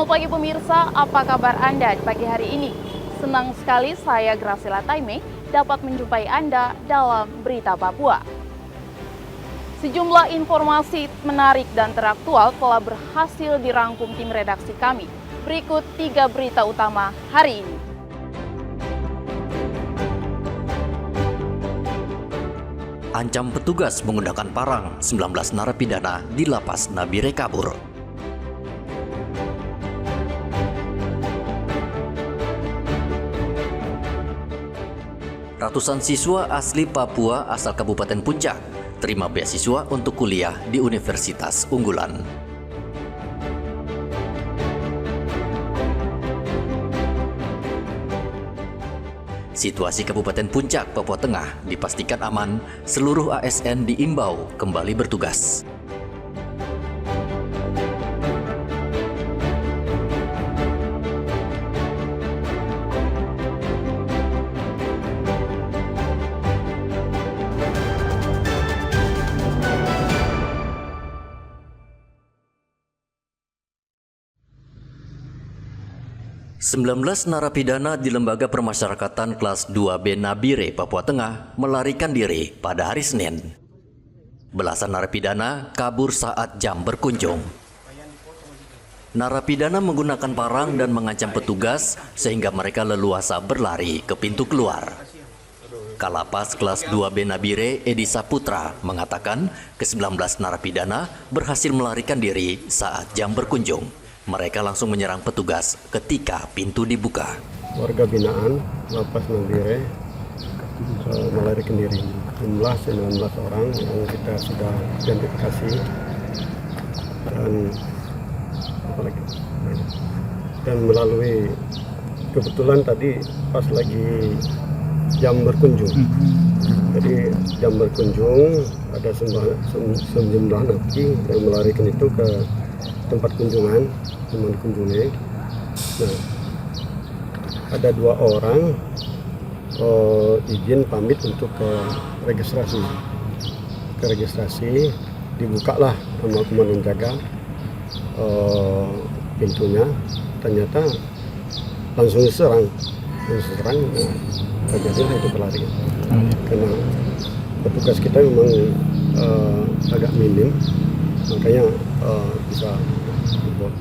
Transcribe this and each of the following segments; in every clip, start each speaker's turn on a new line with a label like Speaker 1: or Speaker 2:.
Speaker 1: Selamat pagi pemirsa, apa kabar Anda di pagi hari ini? Senang sekali saya Graciela Taime dapat menjumpai Anda dalam Berita Papua. Sejumlah informasi menarik dan teraktual telah berhasil dirangkum tim redaksi kami. Berikut 3 berita utama hari ini.
Speaker 2: Ancam petugas menggunakan parang, 19 narapidana di lapas Nabire kabur. Ratusan siswa asli Papua asal Kabupaten Puncak terima beasiswa untuk kuliah di universitas unggulan. Situasi Kabupaten Puncak, Papua Tengah dipastikan aman, seluruh ASN diimbau kembali bertugas. Sembilan narapidana di Lembaga Permasyarakatan Kelas 2B Nabire, Papua Tengah melarikan diri pada hari Senin. Belasan narapidana kabur saat jam berkunjung. Narapidana menggunakan parang dan mengancam petugas sehingga mereka leluasa berlari ke pintu keluar. Kalapas Kelas 2B Nabire Edi Saputra mengatakan ke-19 narapidana berhasil melarikan diri saat jam berkunjung. Mereka langsung menyerang petugas ketika pintu dibuka.
Speaker 3: Warga binaan Lapas Nabire melarikan diri. Jumlah 19 orang yang kita sudah identifikasi dan melalui kebetulan tadi pas lagi jam berkunjung. Jadi jam berkunjung ada sejumlah napi yang melarikan itu ke tempat kunjungan, teman kunjungnya. Nah, ada 2 orang izin pamit untuk ke registrasi. Ke registrasi dibukalah sama komandan jaga pintunya. Ternyata langsung diserang. Nah, terjadilah itu pelarian. Karena petugas kita memang agak minim, makanya bisa dibuat.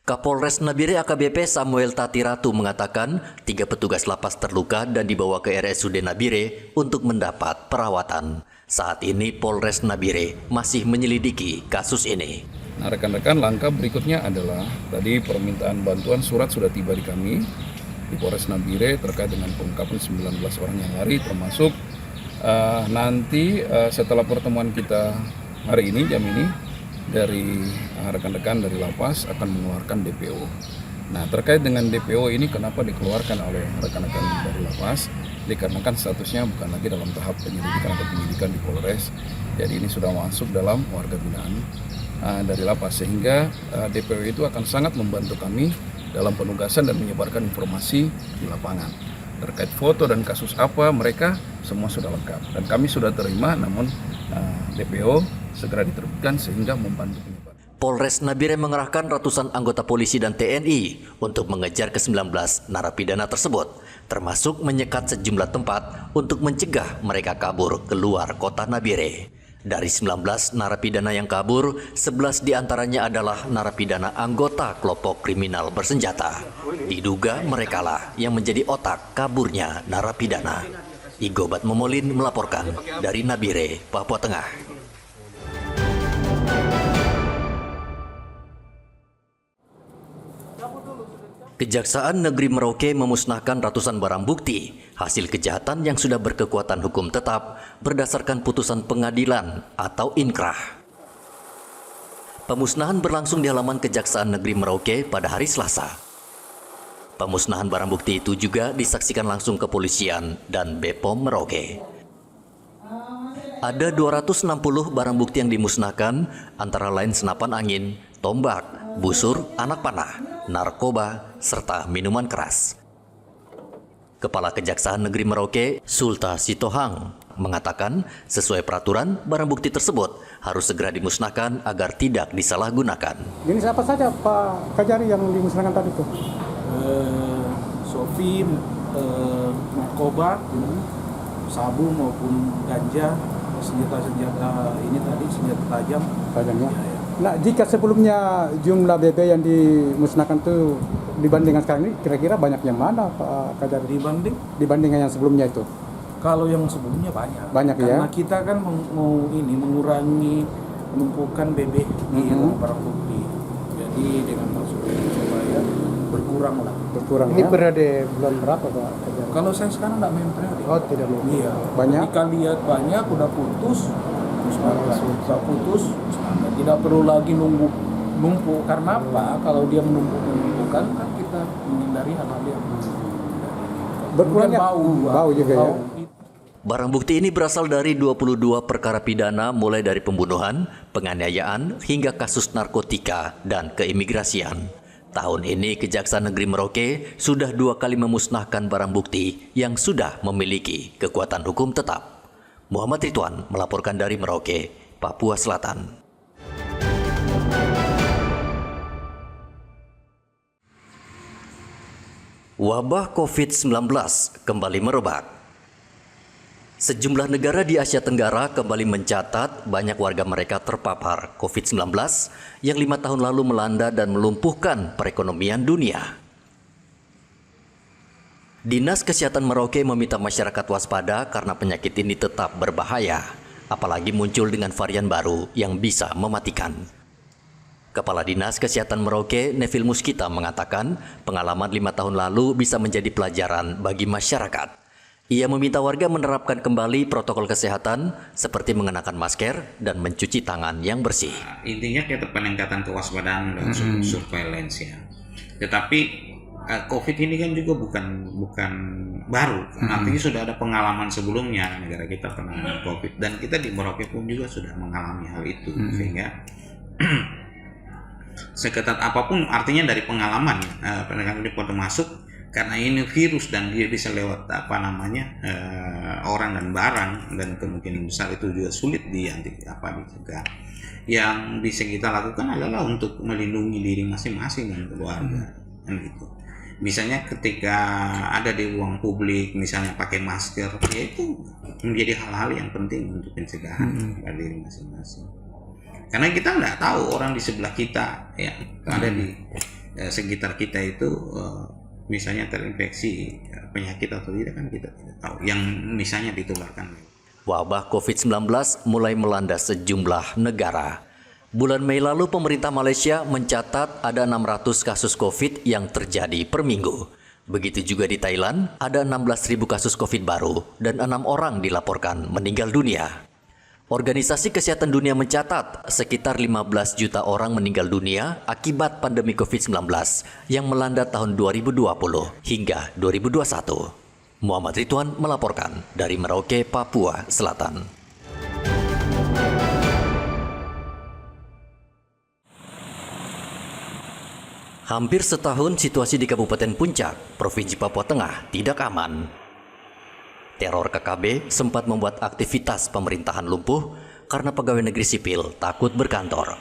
Speaker 2: Kapolres Nabire AKBP Samuel Tatiratu mengatakan 3 petugas lapas terluka dan dibawa ke RSUD Nabire untuk mendapat perawatan. Saat ini Polres Nabire masih menyelidiki kasus ini.
Speaker 4: Nah, rekan-rekan, langkah berikutnya adalah tadi permintaan bantuan surat sudah tiba di kami di Polres Nabire terkait dengan pengungkapan 19 orang yang lari, termasuk nanti setelah pertemuan kita hari ini, jam ini, dari rekan-rekan dari lapas akan mengeluarkan DPO. Nah, terkait dengan DPO ini kenapa dikeluarkan oleh rekan-rekan dari lapas? Dikarenakan statusnya bukan lagi dalam tahap penyelidikan atau penyidikan di Polres. Jadi ini sudah masuk dalam warga binaan dari lapas, sehingga DPO itu akan sangat membantu kami dalam penugasan dan menyebarkan informasi di lapangan. Terkait foto dan kasus apa mereka semua sudah lengkap dan kami sudah terima, namun DPO segera diterbitkan sehingga membantu penyebaran.
Speaker 2: Polres Nabire mengerahkan ratusan anggota polisi dan TNI untuk mengejar ke-19 narapidana tersebut, termasuk menyekat sejumlah tempat untuk mencegah mereka kabur keluar kota Nabire. Dari 19 narapidana yang kabur, 11 diantaranya adalah narapidana anggota kelompok kriminal bersenjata. Diduga merekalah yang menjadi otak kaburnya narapidana. Igobat Momolin melaporkan dari Nabire, Papua Tengah. Kejaksaan Negeri Merauke memusnahkan ratusan barang bukti hasil kejahatan yang sudah berkekuatan hukum tetap berdasarkan putusan pengadilan atau inkrah. Pemusnahan berlangsung di halaman Kejaksaan Negeri Merauke pada hari Selasa. Pemusnahan barang bukti itu juga disaksikan langsung kepolisian dan BPOM Merauke. Ada 260 barang bukti yang dimusnahkan, antara lain senapan angin, tombak, busur, anak panah, narkoba, serta minuman keras. Kepala Kejaksaan Negeri Merauke, Sulta Sitohang, mengatakan sesuai peraturan barang bukti tersebut harus segera dimusnahkan agar tidak disalahgunakan.
Speaker 5: Jenis apa saja Pak Kajari yang dimusnahkan tadi itu?
Speaker 6: Sofi, narkoba, sabu maupun ganja, senjata ini tadi, senjata tajam.
Speaker 5: Tajamnya.
Speaker 6: Ya.
Speaker 5: Nah, jika sebelumnya jumlah BB yang dimusnahkan itu dibandingkan sekarang ini, kira-kira banyak yang mana Pak Kajari? Dibandingkan yang sebelumnya itu?
Speaker 6: Kalau yang sebelumnya banyak.
Speaker 5: Banyak ya?
Speaker 6: Karena kita kan mau mengurangi penumpukan BB di barang bukti. Jadi dengan maksud itu supaya berkurang lah.
Speaker 5: Berkurang. Ini periode bulan berapa Pak Kajari?
Speaker 6: Kalau saya sekarang nggak main periode.
Speaker 5: Oh, tidak mau.
Speaker 6: Iya.
Speaker 5: Banyak?
Speaker 6: Jika lihat banyak udah putus, sudah putus, tidak perlu lagi numpuk. Karena apa? Kalau dia menumpukan kan kita menghindari hal-hal yang
Speaker 5: berkurangnya bau juga ya.
Speaker 2: Barang bukti ini berasal dari 22 perkara pidana mulai dari pembunuhan, penganiayaan, hingga kasus narkotika dan keimigrasian. Tahun ini Kejaksaan Negeri Merauke sudah 2 kali memusnahkan barang bukti yang sudah memiliki kekuatan hukum tetap. Muhammad Ridwan melaporkan dari Merauke, Papua Selatan. Wabah COVID-19 kembali merebak. Sejumlah negara di Asia Tenggara kembali mencatat banyak warga mereka terpapar COVID-19 yang 5 tahun lalu melanda dan melumpuhkan perekonomian dunia. Dinas Kesehatan Merauke meminta masyarakat waspada karena penyakit ini tetap berbahaya, apalagi muncul dengan varian baru yang bisa mematikan. Kepala Dinas Kesehatan Merauke, Neville Muskita, mengatakan pengalaman 5 tahun lalu bisa menjadi pelajaran bagi masyarakat. Ia meminta warga menerapkan kembali protokol kesehatan seperti mengenakan masker dan mencuci tangan yang bersih.
Speaker 7: Intinya kita peningkatan kewaspadaan dan surveillance ya. Tetapi COVID ini kan juga bukan baru. Artinya sudah ada pengalaman sebelumnya negara kita pernah COVID, dan kita di Merauke pun juga sudah mengalami hal itu, sehingga seketat apapun artinya dari pengalaman penegakan di pintu masuk. Karena ini virus dan dia bisa lewat orang dan barang, dan kemungkinan besar itu juga sulit dicegah. Yang bisa kita lakukan adalah untuk melindungi diri masing-masing dan keluarga, kan gitu. Misalnya ketika ada di ruang publik, misalnya pakai masker, ya itu menjadi hal-hal yang penting untuk pencegahan pada diri masing-masing. Karena kita nggak tahu orang di sebelah kita, ya ada di sekitar kita itu. Misalnya terinfeksi penyakit atau tidak kan kita tidak tahu, yang misalnya ditularkan.
Speaker 2: Wabah COVID-19 mulai melanda sejumlah negara. Bulan Mei lalu pemerintah Malaysia mencatat ada 600 kasus COVID yang terjadi per minggu. Begitu juga di Thailand, ada 16.000 kasus COVID baru dan 6 orang dilaporkan meninggal dunia. Organisasi Kesehatan Dunia mencatat sekitar 15 juta orang meninggal dunia akibat pandemi COVID-19 yang melanda tahun 2020 hingga 2021. Muhammad Ridwan melaporkan dari Merauke, Papua Selatan. Hampir setahun situasi di Kabupaten Puncak, Provinsi Papua Tengah tidak aman. Teror KKB sempat membuat aktivitas pemerintahan lumpuh karena pegawai negeri sipil takut berkantor.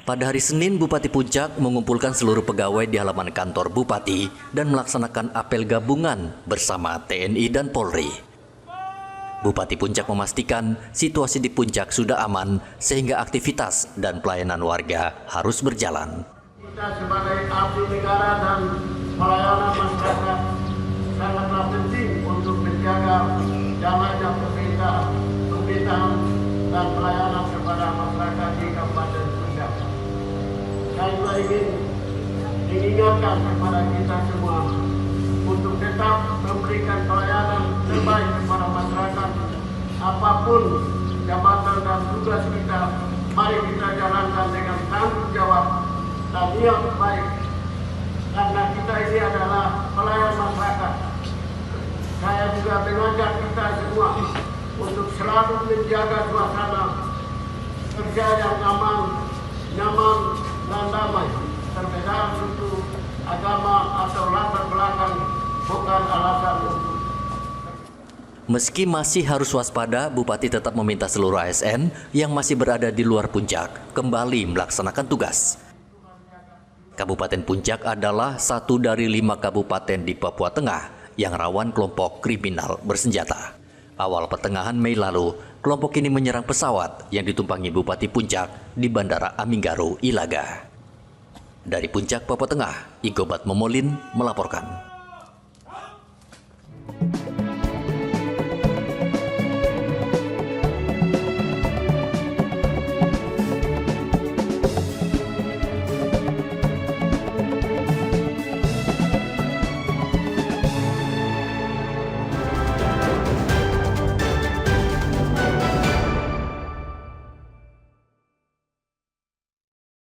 Speaker 2: Pada hari Senin, Bupati Puncak mengumpulkan seluruh pegawai di halaman kantor Bupati dan melaksanakan apel gabungan bersama TNI dan Polri. Bupati Puncak memastikan situasi di Puncak sudah aman sehingga aktivitas dan pelayanan warga harus berjalan.
Speaker 8: Kita sebagai abdi negara dan pelayanan masyarakat sangatlah penting untuk menjaga jalannya pemerintahan dan pelayanan kepada masyarakat di Kabupaten Puncak. Saya juga ingin mengingatkan kepada kita semua untuk tetap memberikan pelayanan terbaik kepada masyarakat. Apapun jabatan dan tugas kita, mari kita jalankan dengan tanggung jawab dan niat baik. Karena kita ini adalah pelayan masyarakat. Saya juga mengajak kita semua untuk selalu menjaga suasana kerja yang aman, nyaman, dan damai. Perbedaan suku, agama, atau latar belakang bukan alasan untuk.
Speaker 2: Meski masih harus waspada, Bupati tetap meminta seluruh ASN yang masih berada di luar Puncak kembali melaksanakan tugas. Kabupaten Puncak adalah satu dari 5 kabupaten di Papua Tengah yang rawan kelompok kriminal bersenjata. Awal pertengahan Mei lalu, kelompok ini menyerang pesawat yang ditumpangi Bupati Puncak di Bandara Aminggaru, Ilaga. Dari Puncak, Papua Tengah, Igobat Momolin melaporkan.